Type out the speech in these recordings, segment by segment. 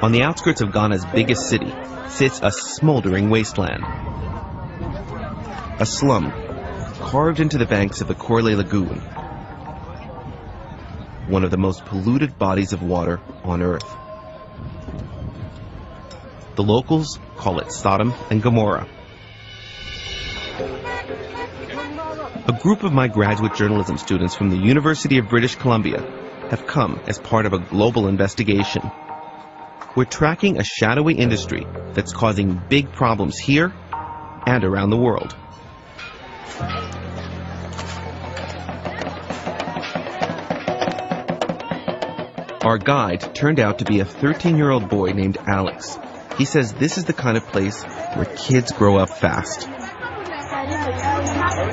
On the outskirts of Ghana's biggest city sits a smoldering wasteland. A slum carved into the banks of the Korle Lagoon, one of the most polluted bodies of water on Earth. The locals call it Sodom and Gomorrah. A group of my graduate journalism students from the University of British Columbia have come as part of a global investigation. We're tracking a shadowy industry that's causing big problems here and around the world. Our guide turned out to be a 13-year-old boy named Alex. He says this is the kind of place where kids grow up fast.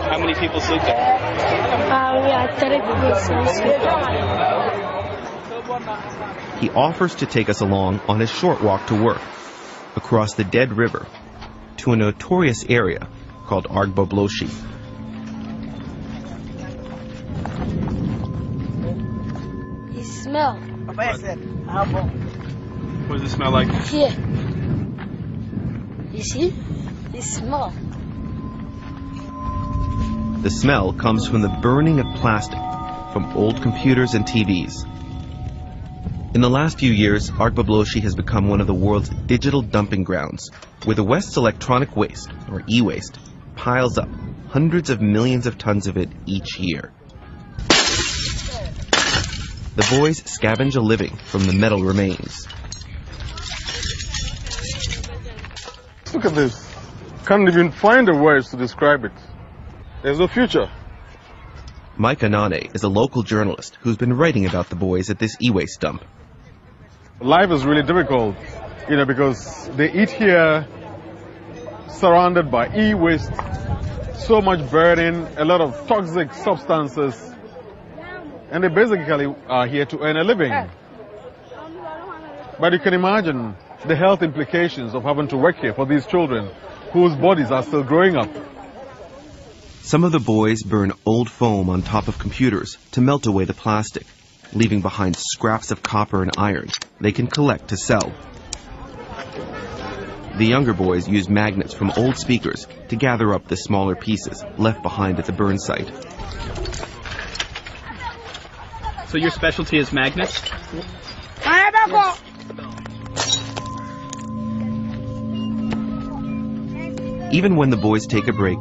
How many people sleep there? Yeah, 30 people sleep. He offers to take us along on his short walk to work, across the Dead River, to a notorious area called Agbobloshie. It smells. What does it smell like? Here. You see? It smells. The smell comes from the burning of plastic from old computers and TVs. In the last few years, Agbobloshie has become one of the world's digital dumping grounds, where the West's electronic waste, or e-waste, piles up, hundreds of millions of tons of it each year. The boys scavenge a living from the metal remains. Look at this. Can't even find the words to describe it. There's no future. Mike Anane is a local journalist who's been writing about the boys at this e-waste dump. Life is really difficult, because they eat here surrounded by e-waste, so much burden, a lot of toxic substances, and they basically are here to earn a living. But you can imagine the health implications of having to work here for these children whose bodies are still growing up. Some of the boys burn old foam on top of computers to melt away the plastic, leaving behind scraps of copper and iron they can collect to sell. The younger boys use magnets from old speakers to gather up the smaller pieces left behind at the burn site. So your specialty is magnets? Yes. Even when the boys take a break,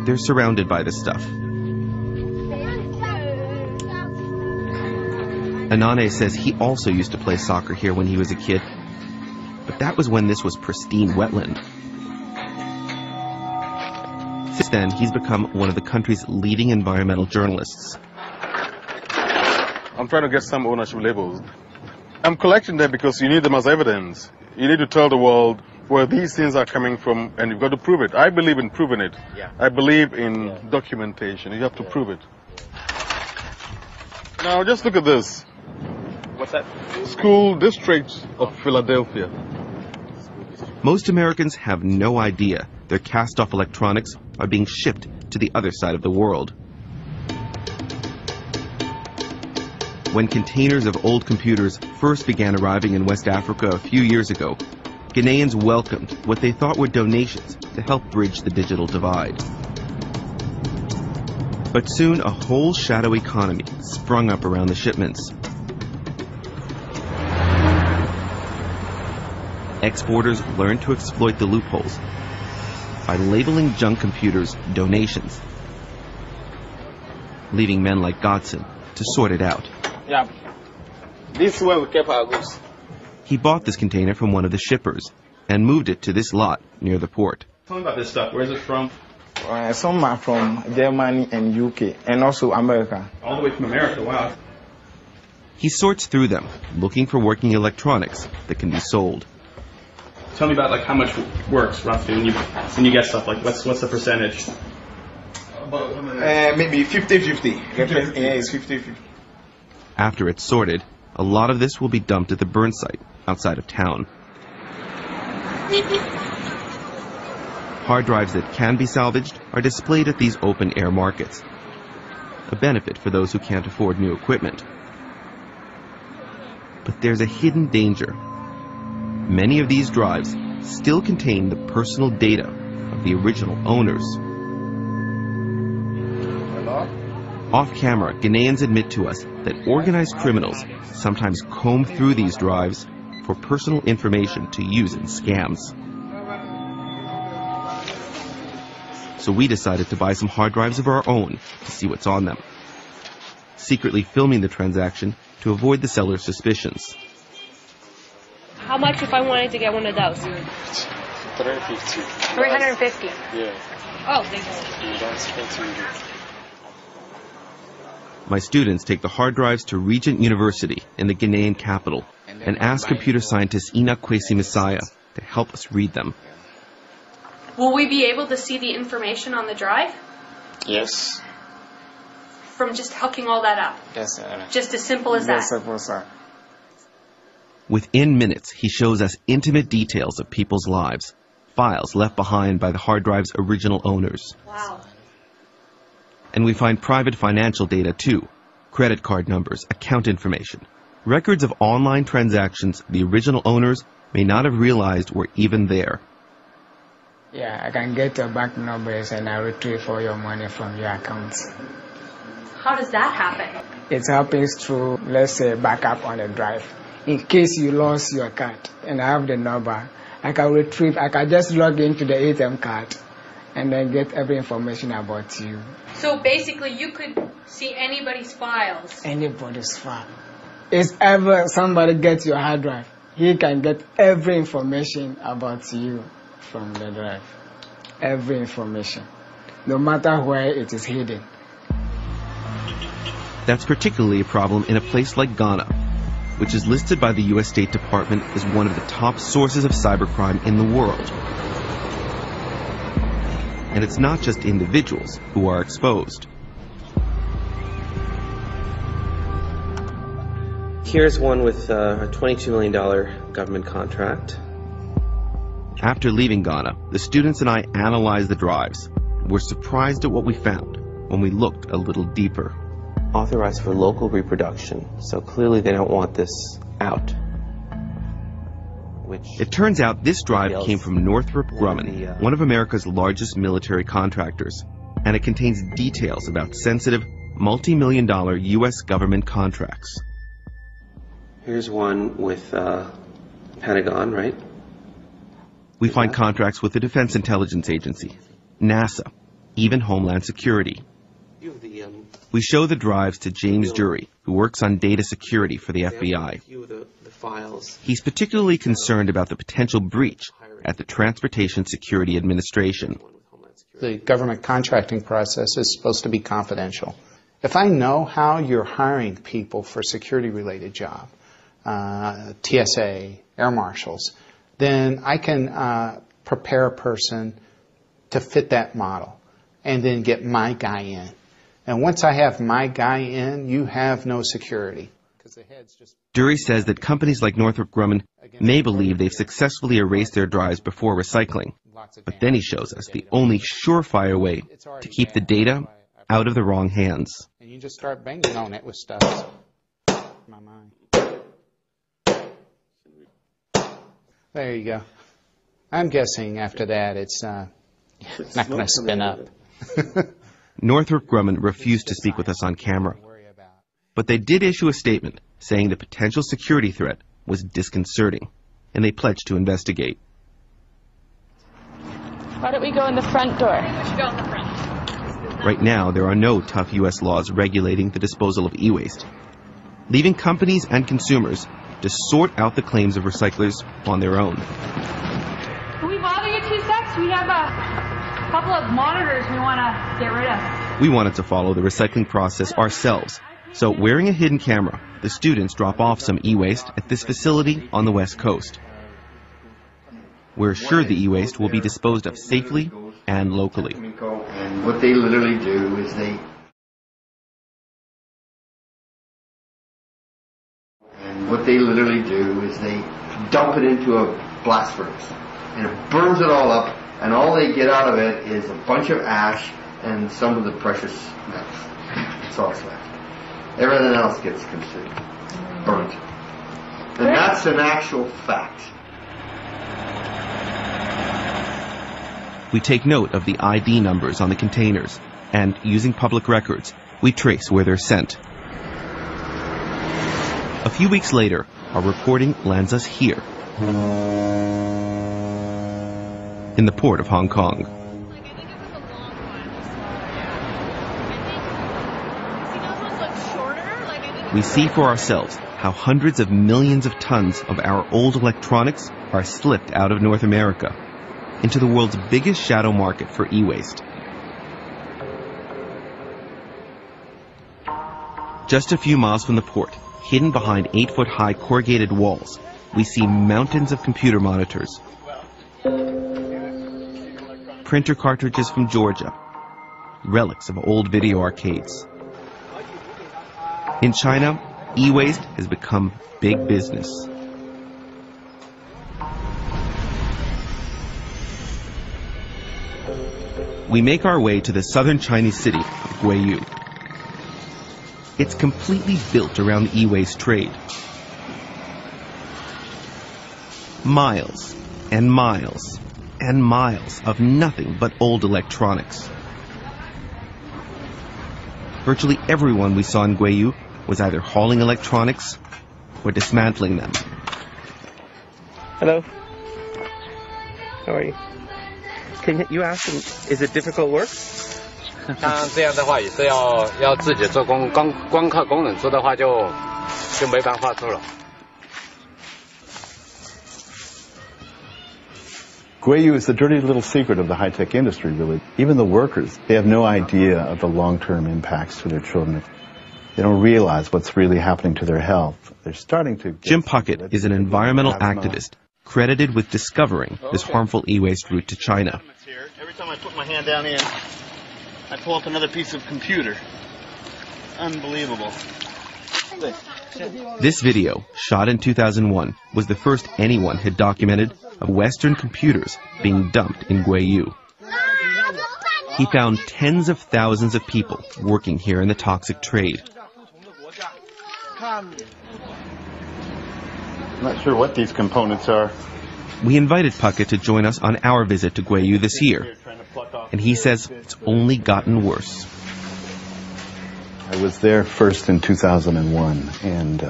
they're surrounded by this stuff. Anane says he also used to play soccer here when he was a kid, but that was when this was pristine wetland. Since then, he's become one of the country's leading environmental journalists. I'm trying to get some ownership labels. I'm collecting them because you need them as evidence. You need to tell the world where these things are coming from, and you've got to prove it. I believe in proving it. Yeah. I believe in documentation. You have to prove it. Now, just look at this. What's that? School District of Philadelphia. Most Americans have no idea their cast-off electronics are being shipped to the other side of the world. When containers of old computers first began arriving in West Africa a few years ago, Ghanaians welcomed what they thought were donations to help bridge the digital divide. But soon a whole shadow economy sprung up around the shipments. Exporters learned to exploit the loopholes by labeling junk computers donations, leaving men like Godson to sort it out. Yeah. This is where we kept our goods. He bought this container from one of the shippers and moved it to this lot near the port. Tell me about this stuff. Where's it from? Some are from Germany and UK, and also America. All the way from America, wow. He sorts through them, looking for working electronics that can be sold. Tell me about how much works roughly when you get stuff. What's the percentage? Maybe 50-50. Yeah, it's 50-50. After it's sorted, a lot of this will be dumped at the burn site outside of town. Hard drives that can be salvaged are displayed at these open-air markets, a benefit for those who can't afford new equipment. But there's a hidden danger. many of these drives still contain the personal data of the original owners. Off camera, Ghanaians admit to us that organized criminals sometimes comb through these drives for personal information to use in scams. So we decided to buy some hard drives of our own to see what's on them, secretly filming the transaction to avoid the seller's suspicions. How much if I wanted to get one of those? 350. 350. Yeah. Oh, thank you. That's expensive. My students take the hard drives to Regent University in the Ghanaian capital and ask computer scientist Ina Kwesi Messiah to help us read them. Will we be able to see the information on the drive? Yes. From just hooking all that up? Yes, sir. Just as simple as Yes, that? sir. Within minutes, he shows us intimate details of people's lives, files left behind by the hard drive's original owners. Wow. And we find private financial data too, credit card numbers, account information, records of online transactions the original owners may not have realized were even there. Yeah, I can get your bank numbers and I retrieve all your money from your accounts. How does that happen? It happens through, let's say, backup on the drive. In case you lost your card and I have the number, I can just log into the ATM card and then get every information about you. So basically you could see anybody's files. Anybody's file. If ever somebody gets your hard drive, he can get every information about you from the drive. Every information. No matter where it is hidden. That's particularly a problem in a place like Ghana, which is listed by the U.S. State Department as one of the top sources of cybercrime in the world. And it's not just individuals who are exposed. Here's one with a $22 million government contract. After leaving Ghana, the students and I analyzed the drives. We're surprised at what we found when we looked a little deeper. Authorized for local reproduction, so clearly they don't want this out. It turns out this drive came from Northrop Grumman, one of America's largest military contractors, and it contains details about sensitive, multi-million-dollar U.S. government contracts. Here's one with Pentagon, right? We find contracts with the Defense Intelligence Agency, NASA, even Homeland Security. We show the drives to James Jury, who works on data security for the FBI. He's particularly concerned about the potential breach at the Transportation Security Administration. The government contracting process is supposed to be confidential. If I know how you're hiring people for security-related job, TSA, air marshals, then I can prepare a person to fit that model and then get my guy in. And once I have my guy in, you have no security. Dury says that companies like Northrop Grumman may believe they've successfully erased their drives before recycling. But then he shows us the only surefire way to keep the data out of the wrong hands. And you just start banging on it with stuff. My mind. There you go. I'm guessing after that it's not going to spin up. Northrop Grumman refused to speak with us on camera. But they did issue a statement saying the potential security threat was disconcerting, and they pledged to investigate. Why don't we go in the front door? We should go in the front. Right now, there are no tough U.S. laws regulating the disposal of e-waste, leaving companies and consumers to sort out the claims of recyclers on their own. Can we bother you 2 secs? We have a couple of monitors we want to get rid of. We wanted to follow the recycling process ourselves, so wearing a hidden camera, the students drop off some e-waste at this facility on the West Coast. We're assured the e-waste will be disposed of safely and locally. And what they literally do is they dump it into a blast furnace, and it burns it all up, and all they get out of it is a bunch of ash and some of the precious metals. That's all that's left. Everything else gets consumed, burnt. And that's an actual fact. We take note of the ID numbers on the containers, and using public records, we trace where they're sent. A few weeks later, our reporting lands us here, in the port of Hong Kong. We see for ourselves how hundreds of millions of tons of our old electronics are slipped out of North America into the world's biggest shadow market for e-waste. Just a few miles from the port, hidden behind 8-foot-high corrugated walls, we see mountains of computer monitors, printer cartridges from Georgia, relics of old video arcades. In China, e-waste has become big business. We make our way to the southern Chinese city of Guiyu. It's completely built around the e-waste trade. Miles and miles and miles of nothing but old electronics. Virtually everyone we saw in Guiyu was either hauling electronics or dismantling them. Hello. How are you? Can you ask them, is it difficult work? 像这样的话也是要自己做工，光靠工人做的话就没办法做了。 Guiyu is the dirty little secret of the high-tech industry, really. Even the workers, they have no idea of the long-term impacts to their children. They don't realize what's really happening to their health. They're starting to... Jim Puckett is an environmental activist credited with discovering this harmful e-waste route to China. Every time I put my hand down in, I pull up another piece of computer. Unbelievable. This video, shot in 2001, was the first anyone had documented of Western computers being dumped in Guiyu. He found tens of thousands of people working here in the toxic trade. I'm not sure what these components are. We invited Puckett to join us on our visit to Guiyu this year, and he says it's only gotten worse. I was there first in 2001, and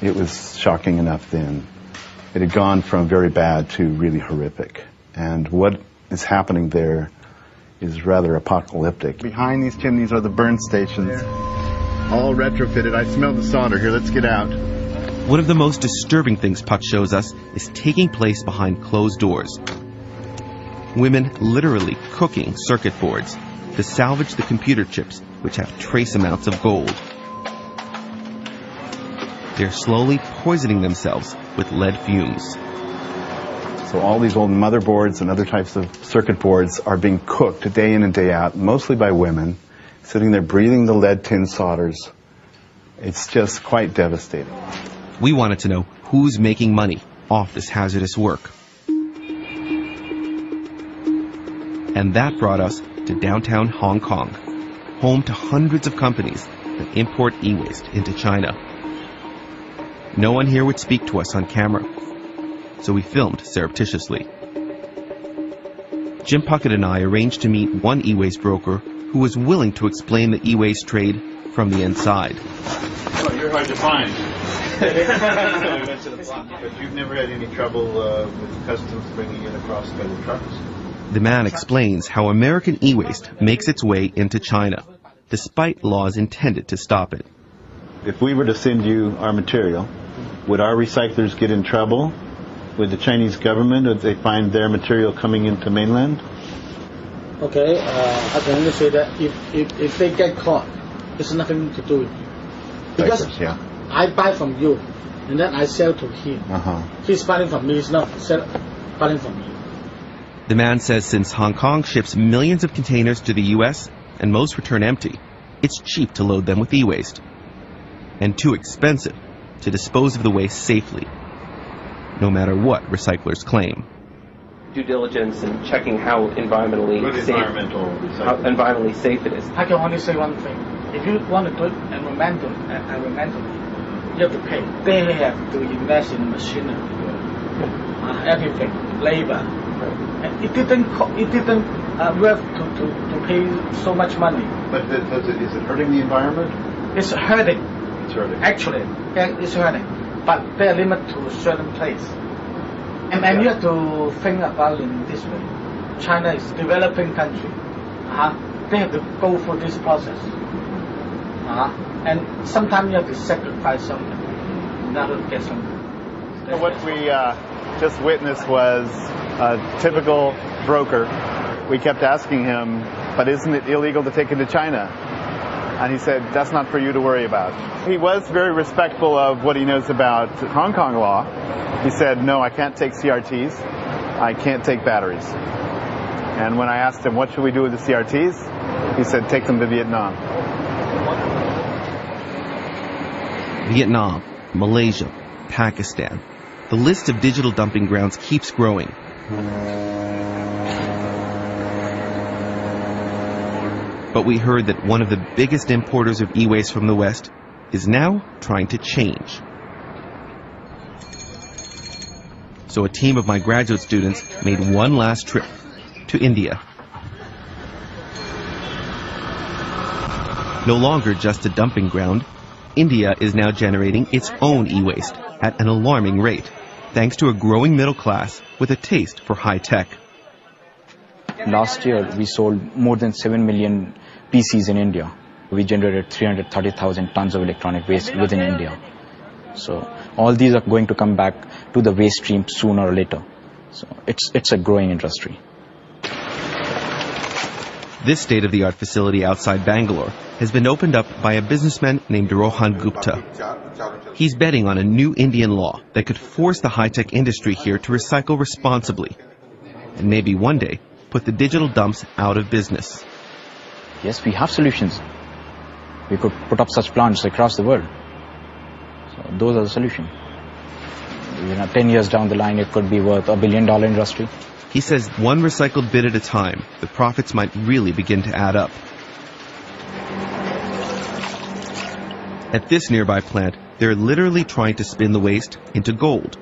it was shocking enough then. It had gone from very bad to really horrific. And what is happening there is rather apocalyptic. Behind these chimneys are the burn stations, all retrofitted. I smell the solder here. Let's get out. One of the most disturbing things Puck shows us is taking place behind closed doors. Women literally cooking circuit boards to salvage the computer chips, which have trace amounts of gold. They're slowly poisoning themselves with lead fumes. So all these old motherboards and other types of circuit boards are being cooked day in and day out, mostly by women, sitting there breathing the lead tin solders. It's just quite devastating. We wanted to know who's making money off this hazardous work. And that brought us to downtown Hong Kong, home to hundreds of companies that import e-waste into China. No one here would speak to us on camera, so we filmed surreptitiously. Jim Puckett and I arranged to meet one e-waste broker who was willing to explain the e-waste trade from the inside. Oh, you're hard to find. But you've never had any trouble with customs bringing it across by the trucks? The man explains how American e-waste makes its way into China, despite laws intended to stop it. If we were to send you our material, would our recyclers get in trouble with the Chinese government if they find their material coming into mainland? Okay, I can only say that if they get caught, there's nothing to do with you. Because yeah. I buy from you, and then I sell to him. He's buying from me, he's not buying from me. The man says since Hong Kong ships millions of containers to the U.S. and most return empty, it's cheap to load them with e-waste, and too expensive to dispose of the waste safely, no matter what recyclers claim. Due diligence and checking how environmentally safe it is. I can only say one thing. If you want to do it environmentally, you have to pay. They have to invest in machinery, everything, labor, And it didn't worth to pay so much money. But is it hurting the environment? It's hurting. It's hurting. Actually, it's hurting. But there are limits to a certain place. And you have to think about in this way. China is a developing country. They have to go through this process. And sometimes you have to sacrifice something in order to get something. What we just witnessed was a typical broker. We kept asking him, but isn't it illegal to take it to China? And he said, that's not for you to worry about. He was very respectful of what he knows about Hong Kong law. He said, no, I can't take CRTs. I can't take batteries. And when I asked him, what should we do with the CRTs? He said, take them to Vietnam. Vietnam, Malaysia, Pakistan. The list of digital dumping grounds keeps growing. But we heard that one of the biggest importers of e-waste from the West is now trying to change. So a team of my graduate students made one last trip to India. No longer just a dumping ground, India is now generating its own e-waste at an alarming rate, thanks to a growing middle class with a taste for high tech. Last year, we sold more than 7 million PCs in India. We generated 330,000 tons of electronic waste within India. So all these are going to come back to the waste stream sooner or later. So it's a growing industry. This state-of-the-art facility outside Bangalore has been opened up by a businessman named Rohan Gupta. He's betting on a new Indian law that could force the high-tech industry here to recycle responsibly, and maybe one day put the digital dumps out of business. Yes, we have solutions. We could put up such plants across the world. So those are the solutions. 10 years down the line, it could be worth $1 billion industry. He says one recycled bit at a time, the profits might really begin to add up. At this nearby plant, they're literally trying to spin the waste into gold.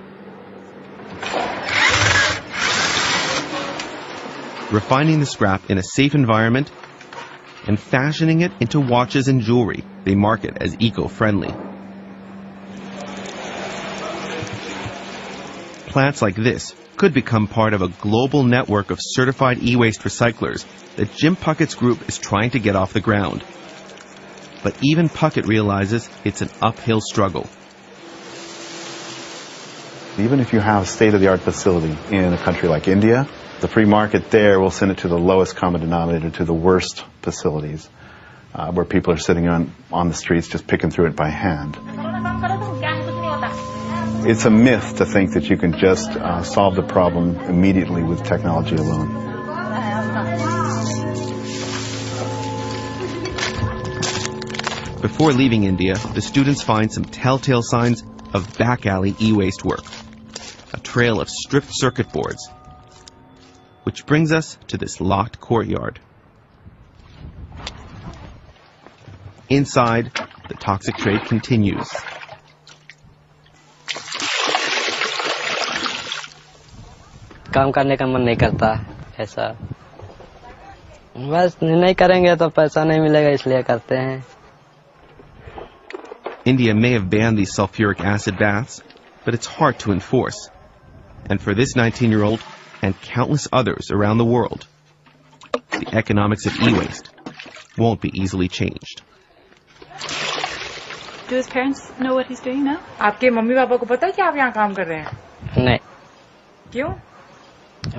Refining the scrap in a safe environment and fashioning it into watches and jewelry they market as eco-friendly. Plants like this could become part of a global network of certified e-waste recyclers that Jim Puckett's group is trying to get off the ground. But even Puckett realizes it's an uphill struggle. Even if you have a state-of-the-art facility in a country like India, the free market there will send it to the lowest common denominator, to the worst facilities, where people are sitting on the streets just picking through it by hand. It's a myth to think that you can just solve the problem immediately with technology alone. Before leaving India, the students find some telltale signs of back-alley e-waste work. A trail of stripped circuit boards. Which brings us to this locked courtyard. Inside, the toxic trade continues. काम करने का मन नहीं करता ऐसा बस नहीं करेंगे तो पैसा नहीं मिलेगा इसलिए करते हैं. India may have banned these sulfuric acid baths, but it's hard to enforce. And for this 19-year-old and countless others around the world, the economics of e-waste won't be easily changed. Do his parents know what he's doing now? आपके mummy papa को पता है कि आप यहाँ काम कर रहे हैं? नहीं. क्यों?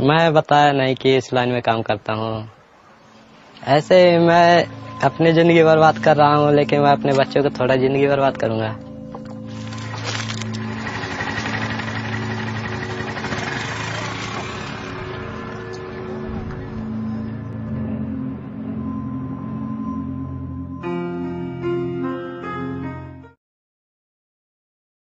मैं बताया नहीं कि इस लाइन में काम करता हूँ. ऐसे मैं अपनी जिंदगी बर्बाद कर रहा हूँ, लेकिन मैं अपने बच्चों को थोड़ा जिंदगी बर्बाद करूँगा.